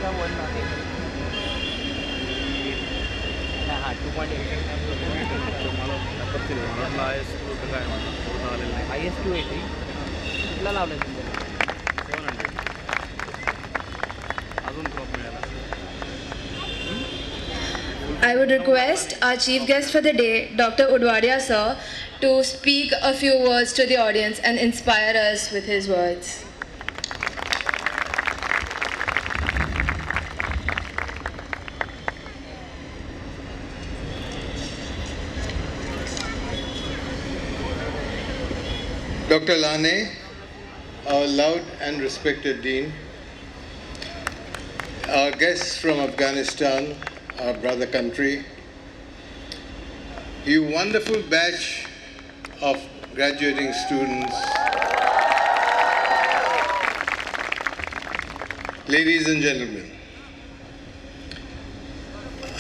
हां 2.8 मला करतील मला आय एस काय म्हणतात पूर्ण आलेलं नाही आय एस 280 कुठला लावलं आहे तुमच्या 700 अजून क्रॉप मिळाला I would request our chief guest for the day, Dr. Udwadia sir, to speak a few words to the audience and inspire us with his words. Dr. Lane, our loved and respected Dean, our guests from Afghanistan, our brother country, you wonderful batch of graduating students, ladies and gentlemen,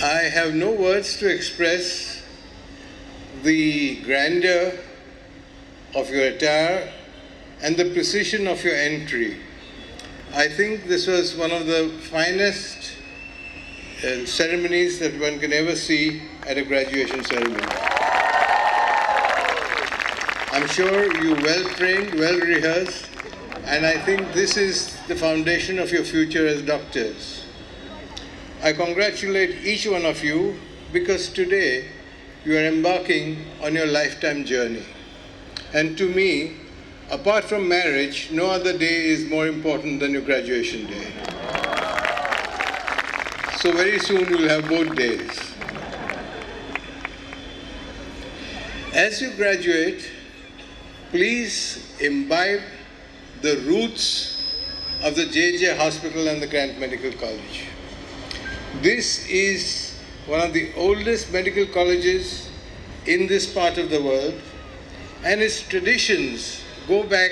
I have no words to express the grandeur of your attire and the precision of your entry. I think this was one of the finest ceremonies that one can ever see at a graduation ceremony. I'm sure you well trained, well rehearsed, and I think this is the foundation of your future as doctors. I congratulate each one of you because today you are embarking on your lifetime journey. And to me, apart from marriage, no other day is more important than your graduation day. So very soon you'll have both days. As you graduate, please imbibe the roots of the JJ Hospital and the Grant Medical College. This is one of the oldest medical colleges in this part of the world, and its traditions go back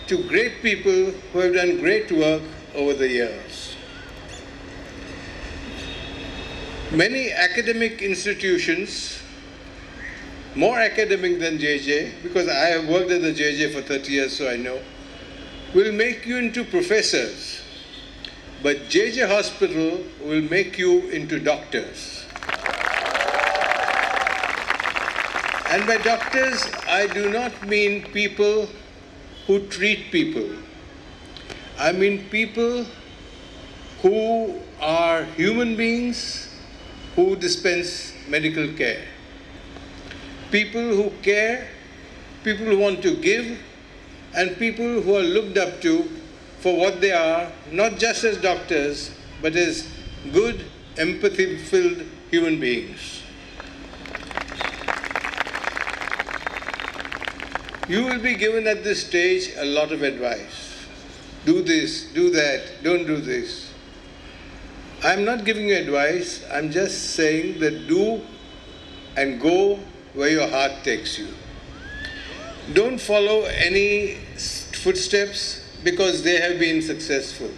to great people who have done great work over the years. Many academic institutions, more academic than JJ, because I have worked at the JJ for 30 years, so I know, will make you into professors. But JJ Hospital will make you into doctors. And by doctors, I do not mean people who treat people. I mean people who are human beings who dispense medical care. People who care, people who want to give, and people who are looked up to for what they are, not just as doctors, but as good, empathy-filled human beings. You will be given at this stage a lot of advice. Do this, do that, don't do this. I'm not giving you advice, I'm just saying that do and go where your heart takes you. Don't follow any footsteps because they have been successful.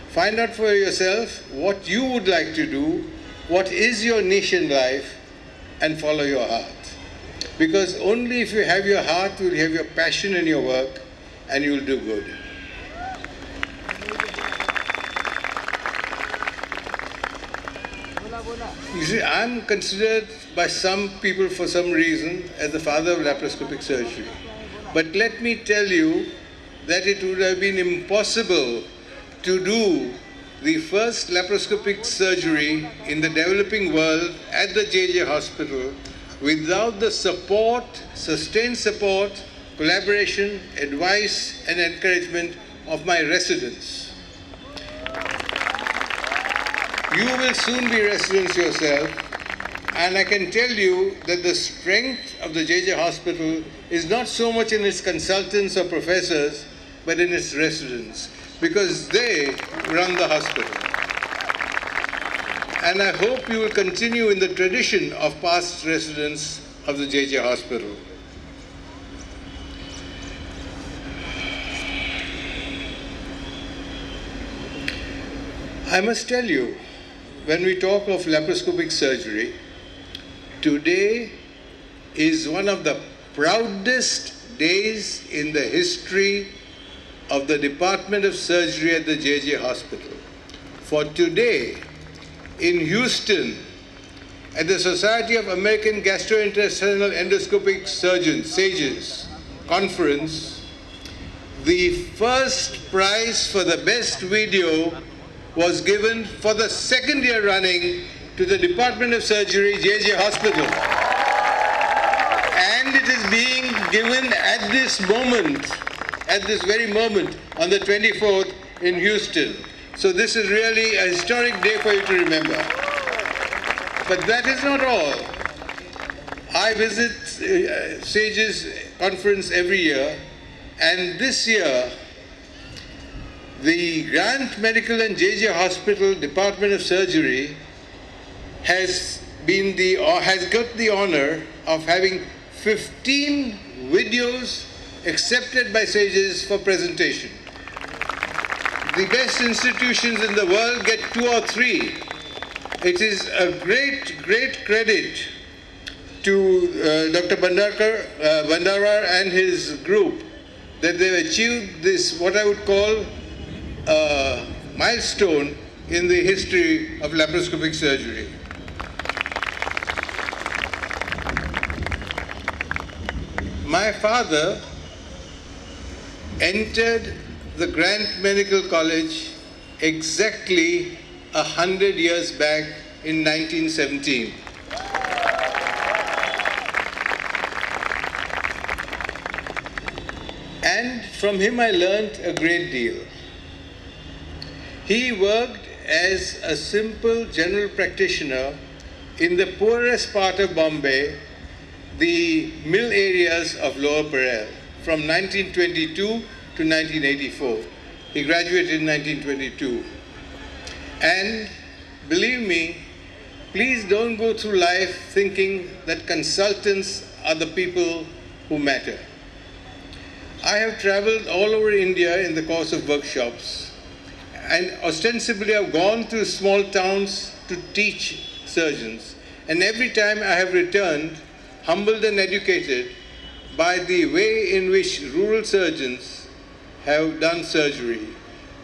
Find out for yourself what you would like to do, what is your niche in life, and follow your heart. Because only if you have your heart, you will have your passion in your work, and you will do good. You see, I'm considered by some people for some reason as the father of laparoscopic surgery. But let me tell you that it would have been impossible to do the first laparoscopic surgery in the developing world at the JJ Hospital without the support, sustained support, collaboration, advice and encouragement of my residents. You will soon be residents yourself, and I can tell you that the strength of the JJ Hospital is not so much in its consultants or professors, but in its residents, because they run the hospital. And I hope you will continue in the tradition of past residents of the JJ Hospital. I must tell you, when we talk of laparoscopic surgery, today is one of the proudest days in the history of the Department of Surgery at the JJ Hospital. for today in Houston at the Society of American Gastrointestinal Endoscopic Surgeons, SAGES, conference, the first prize for the best video was given for the second year running to the Department of Surgery, JJ Hospital. And it is being given at this very moment, on the 24th in Houston. So this is really a historic day for you to remember. But that is not all. I visit SAGES conference every year, and this year, the Grant Medical and JJ Hospital Department of Surgery has got the honor of having 15 videos accepted by SAGES for presentation. The best institutions in the world get 2 or 3. It is a great, great credit to Dr. Bandara and his group that they've achieved this, what I would call a milestone in the history of laparoscopic surgery. My father entered the Grant Medical College exactly 100 years back in 1917. And from him I learnt a great deal. He worked as a simple general practitioner in the poorest part of Bombay, the mill areas of Lower Parel, from 1922 to 1984. He graduated in 1922. And believe me, please don't go through life thinking that consultants are the people who matter. I have traveled all over India in the course of workshops, and ostensibly I've gone to small towns to teach surgeons. And every time I have returned, humbled and educated by the way in which rural surgeons have done surgery.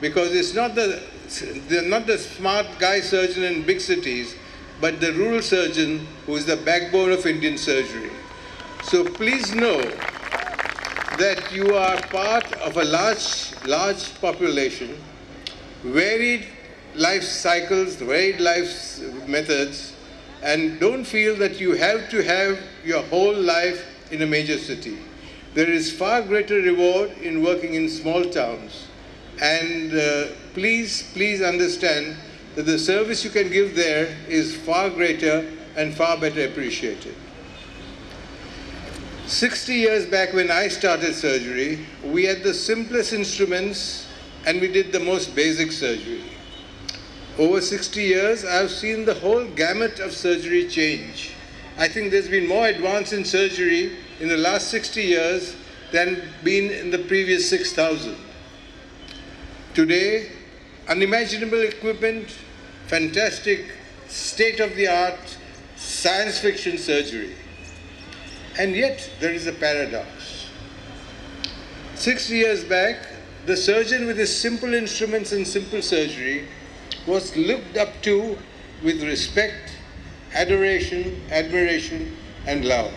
Because they're not the smart guy surgeon in big cities, but the rural surgeon who is the backbone of Indian surgery. So please know that you are part of a large population, varied life cycles, varied life methods, and don't feel that you have to have your whole life in a major city. There is far greater reward in working in small towns. And please understand that the service you can give there is far greater and far better appreciated. 60 years back when I started surgery, we had the simplest instruments and we did the most basic surgery. Over 60 years, I've seen the whole gamut of surgery change. I think there's been more advance in surgery in the last 60 years than been in the previous 6,000. Today, unimaginable equipment, fantastic state-of-the-art science fiction surgery. And yet, there is a paradox. 60 years back, the surgeon with his simple instruments and simple surgery was looked up to with respect, adoration, admiration, and love.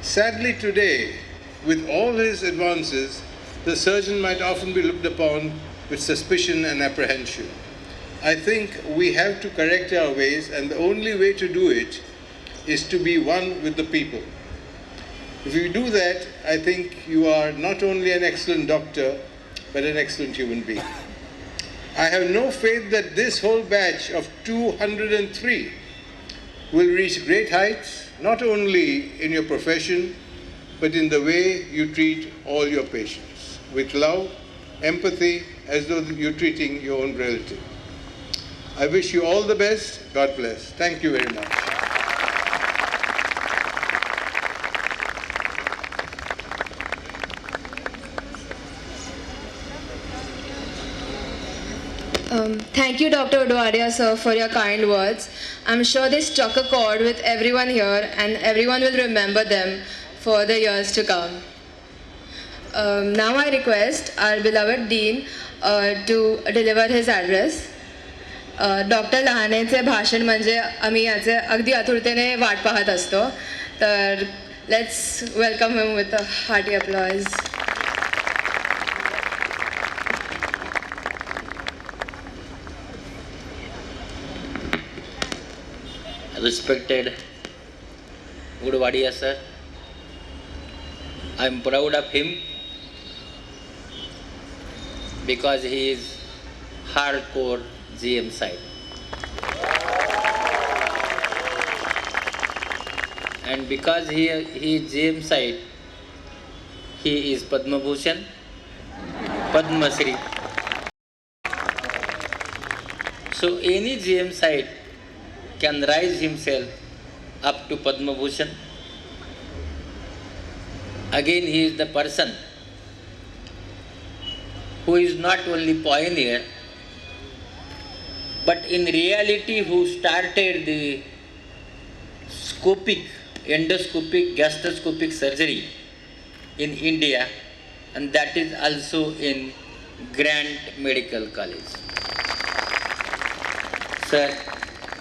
Sadly today, with all his advances, the surgeon might often be looked upon with suspicion and apprehension. I think we have to correct our ways, and the only way to do it is to be one with the people. If you do that, I think you are not only an excellent doctor, but an excellent human being. I have no faith that this whole batch of 203 will reach great heights, not only in your profession, but in the way you treat all your patients, with love, empathy, as though you're treating your own relative. I wish you all the best. God bless. Thank you very much. Thank you, Dr. Udwadia, sir, for your kind words. I'm sure they struck a chord with everyone here, and everyone will remember them for the years to come. Now I request our beloved Dean to deliver his address. Doctor लहानेचे भाषण म्हणजे आम्ही याचे अगदी आतुरतेने वाट पाहत असतो. तर let's welcome him with a hearty applause. Respected Udwadia sir, I am proud of him because he is hardcore GM side. And because he is GM side, he is Padma Bhushan, Padma Shri. So any GM side can rise himself up to Padma Bhushan. Again, he is the person who is not only pioneer, but in reality who started the endoscopic, gastroscopic surgery in India, and that is also in Grant Medical College. Sir,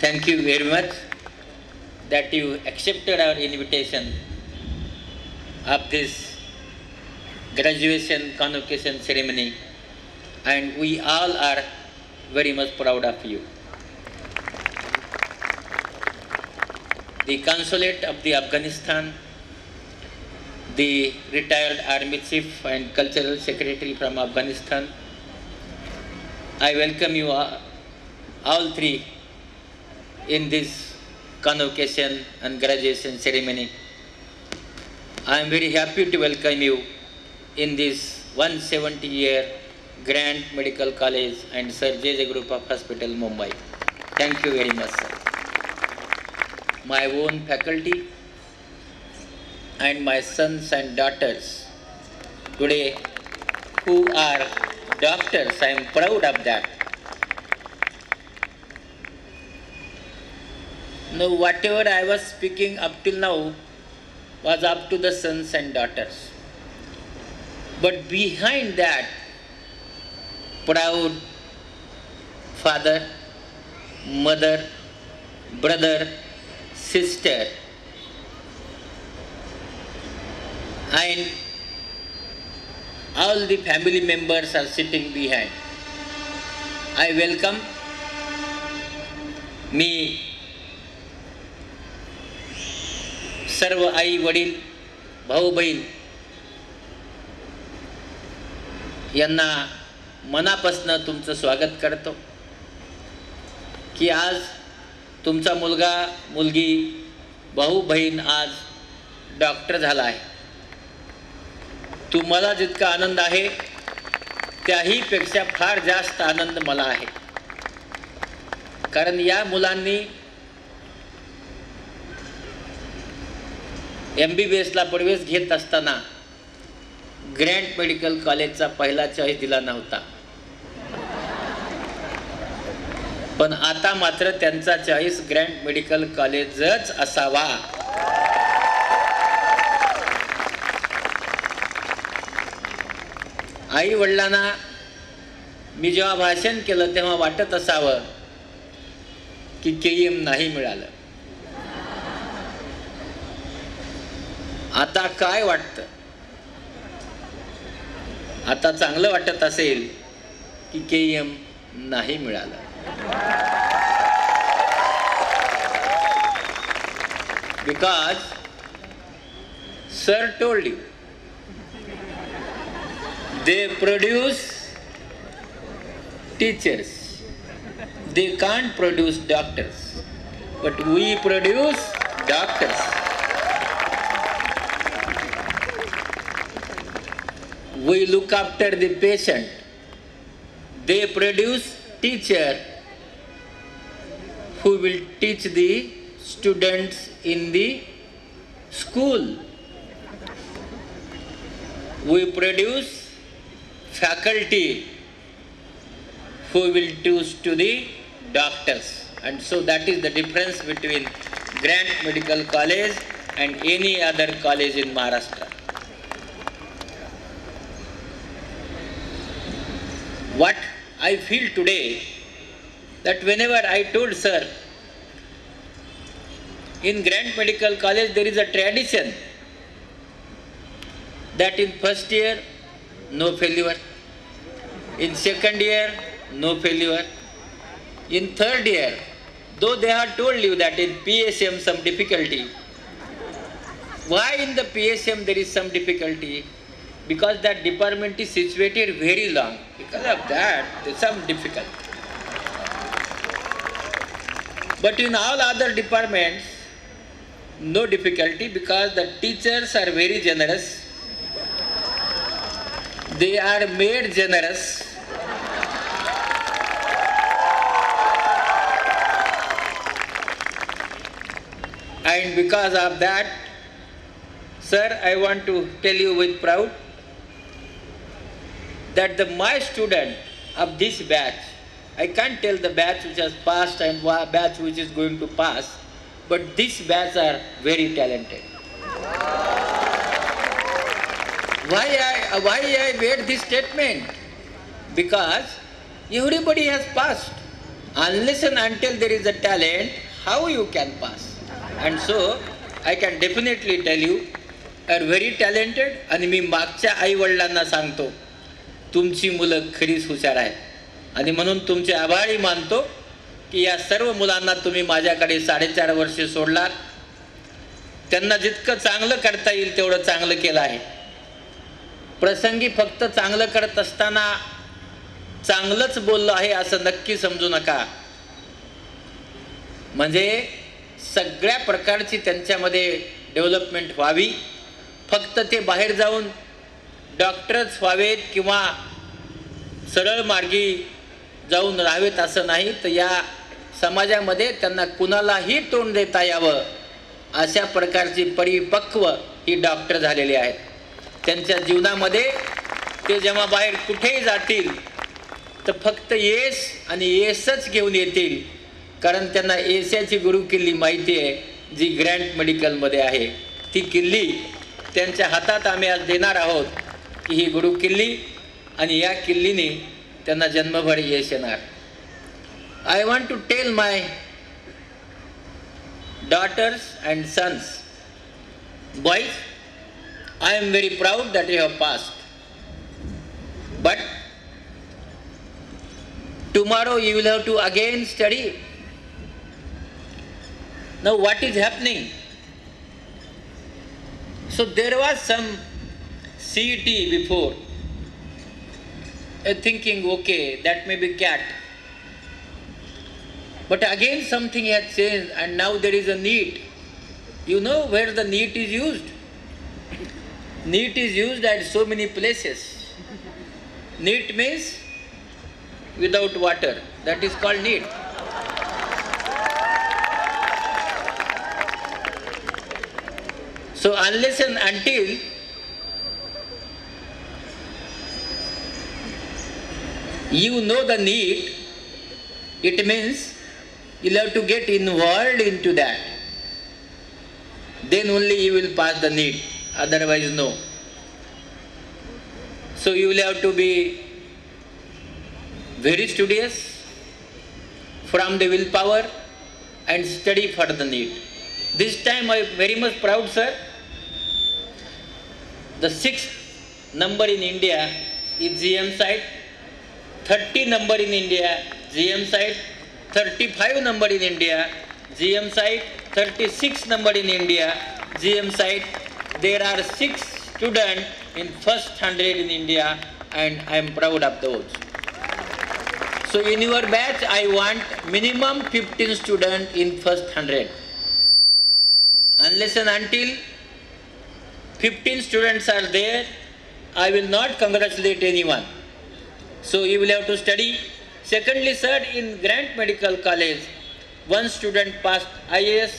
thank you very much that you accepted our invitation of this graduation convocation ceremony, and we all are very much proud of you. The Consulate of the Afghanistan, the retired Army Chief and Cultural Secretary from Afghanistan, I welcome you all three in this convocation and graduation ceremony. I am very happy to welcome you in this 170-year Grant Medical College and Sir J.J. Group of Hospital, Mumbai. Thank you very much, sir. My own faculty and my sons and daughters today who are doctors, I am proud of that. Now, whatever I was speaking up till now was up to the sons and daughters. But behind that, proud father, mother, brother, sister, and all the family members are sitting behind. I welcome me सर्व आई वडील भाऊ बहीण यांना मनापासून तुमचं स्वागत करतो की आज तुमचा मुलगा मुलगी भाऊ बहीण आज डॉक्टर झाला आहे. तुम्हाला जितका आनंद आहे त्याही पेक्षा फार जास्त आनंद मला आहे, कारण या मुलांनी MBBSला प्रवेश घेत असताना ग्रँट मेडिकल कॉलेजचा पहिला चॉईस दिला नव्हता, पण आता मात्र त्यांचा चॉईस ग्रँट मेडिकल कॉलेजच असावा. आई वडिलांना मी जेव्हा भाषण केलं तेव्हा वाटत असावं की KM नाही मिळालं. आता काय वाटतं? आता चांगलं वाटत असेल की KM नाही मिळालं. Because sir told you they produce teachers, they can't produce doctors, but we produce doctors. We look after the patient. They produce teacher who will teach the students in the school. We produce faculty who will teach to the doctors. And so that is the difference between Grant Medical College and any other college in Maharashtra. What I feel today that whenever I told sir, in Grant Medical College there is a tradition that in first year, no failure. In second year, no failure. In third year, though they have told you that in PSM some difficulty. Why in the PSM there is some difficulty? Because that department is situated very long. Because of that, there is some difficulty. But in all other departments, no difficulty because the teachers are very generous. They are made generous. And because of that, sir, I want to tell you with proud that my student of this batch, I can't tell the batch which has passed and batch which is going to pass, but this batch are very talented. Why I made this statement? Because everybody has passed. Unless and until there is a talent, how you can pass? And so, I can definitely tell you, are very talented. आणि मी मागच्या आई वडिलांना सांगतो, तुमची मुलं खरीच हुशार आहेत आणि म्हणून तुमचे आभारी मानतो की या सर्व मुलांना तुम्ही माझ्याकडे 4.5 वर्षे सोडलात. त्यांना जितकं चांगलं करता येईल तेवढं चांगलं केलं आहे. प्रसंगी फक्त चांगलं करत असताना चांगलंच बोललो आहे असं नक्की समजू नका. म्हणजे सगळ्या प्रकारची त्यांच्यामध्ये डेव्हलपमेंट व्हावी. फक्त ते बाहेर जाऊन डॉक्टरच व्हावेत किंवा सरळ मार्गी जाऊन राहावेत असं नाही, तर या समाजामध्ये त्यांना कुणालाही तोंड देता यावं अशा प्रकारची परिपक्व ही डॉक्टर झालेली आहेत. त्यांच्या जीवनामध्ये ते जेव्हा बाहेर कुठेही जातील तर फक्त येस आणि येसच घेऊन येतील, कारण त्यांना एशियाची गुरु किल्ली माहिती आहे जी ग्रँट मेडिकलमध्ये आहे. ती किल्ली त्यांच्या हातात आम्ही आज देणार आहोत की ही गुरु किल्ली, आणि या किल्लीने त्यांना जन्मभर यश येणार. I want to tell my daughters and sons, boys, I am very proud that you have passed, but tomorrow you will have to again study. Now what is happening? So there was some CET before, thinking okay, that may be CAT. But again something has changed and now there is a NEET. You know where the NEET is used? NEET is used at so many places. NEET means without water. That is called NEET. So unless and until you know the NEET, it means you'll have to get involved into that. Then only you will pass the NEET, otherwise no. So you will have to be very studious from the willpower and study for the NEET. This time I am very much proud, sir. The 6th number in India is GM side, 30 number in India, GM side, 35 number in India, GM side, 36 number in India, GM side. There are 6 students in first 100 in India, and I am proud of those. So in your batch, I want minimum 15 students in first 100. Unless and until 15 students are there, I will not congratulate anyone. So you will have to study. Secondly, sir, in Grant Medical College, 1 student passed IAS,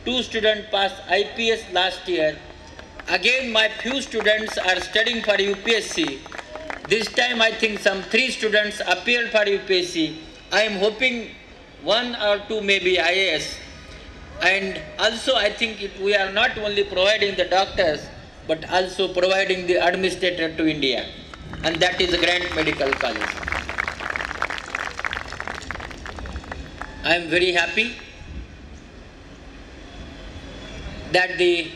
2 students passed IPS last year. Again, my few students are studying for UPSC. This time, I think some 3 students appeared for UPSC. I am hoping 1 or 2 may be IAS. And also, I think we are not only providing the doctors, but also providing the administrator to India. And that is Grant Medical College. I am very happy that the